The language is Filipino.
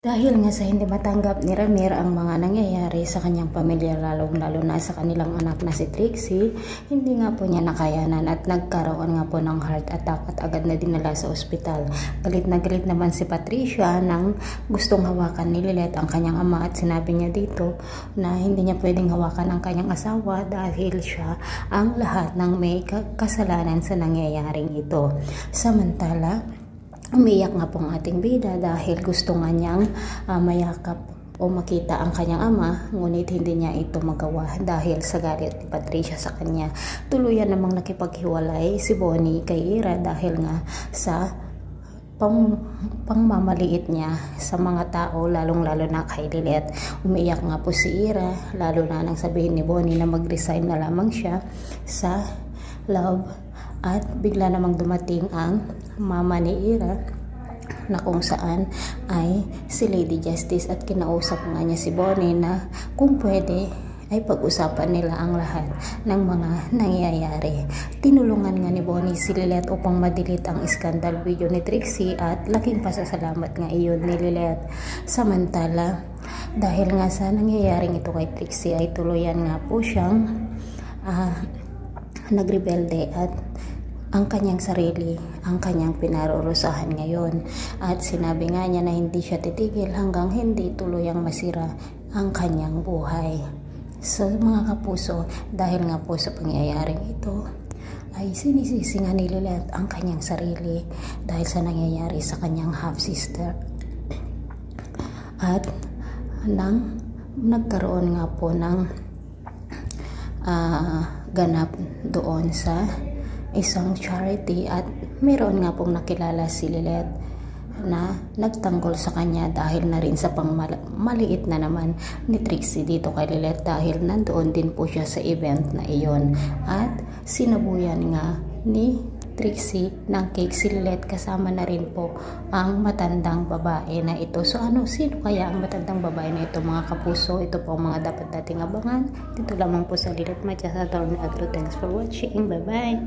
Dahil nga sa hindi matanggap ni Ramir ang mga nangyayari sa kanyang pamilya, lalong-lalo na sa kanilang anak na si Trixie, hindi nga po niya nakayanan at nagkaroon nga po ng heart attack at agad na dinala sa ospital. Galit na galit naman si Patricia nang gustong hawakan ni Lilet ang kanyang ama at sinabi niya dito na hindi niya pwedeng hawakan ang kanyang asawa dahil siya ang lahat ng may kasalanan sa nangyayaring ito. Samantala, umiyak nga pong ating bida dahil gusto nga niyang mayakap o makita ang kanyang ama, ngunit hindi niya ito magawa dahil sa galit ni Patricia sa kanya. Tuluyan namang nakipaghiwalay si Bonnie kay Ira dahil nga sa pangmamaliit niya sa mga tao, lalong-lalo na kay Lilet. Umiyak nga po si Ira, lalo na nang sabihin ni Bonnie na mag-resign na lamang siya sa love. At bigla namang dumating ang mama ni Ira na kung saan ay si Lady Justice at kinausap nga niya si Bonnie na kung pwede ay pag-usapan nila ang lahat ng mga nangyayari. Tinulungan nga ni Bonnie si Lilet upang madilit ang scandal video ni Trixie at laking pasasalamat nga iyon ni Lilet. Samantala, dahil nga sa nangyayaring ito kay Trixie ay tuluyan nga po siyang nagrebelde at ang kanyang sarili, ang kanyang pinarurusahan ngayon. At sinabi nga niya na hindi siya titigil hanggang hindi tuluyang masira ang kanyang buhay. So mga kapuso, dahil nga po sa pangyayaring ito, ay sinisisi nga ni Lilet ang kanyang sarili dahil sa nangyayari sa kanyang half-sister. At nang nagkaroon nga po ng ganap doon sa isang charity at mayroon nga pong nakilala si Lilet na nagtanggol sa kanya dahil na rin sa maliit na naman ni Trixie dito kay Lilet dahil nandoon din po siya sa event na iyon. At sinabuyan nga ni Trixie ng cake si Lilet kasama na rin po ang matandang babae na ito. So sino kaya ang matandang babae na ito mga kapuso? Ito po ang mga dapat nating abangan dito lamang po sa Lilet Matcha sa Taon ni Agro. Thanks for watching. Bye bye.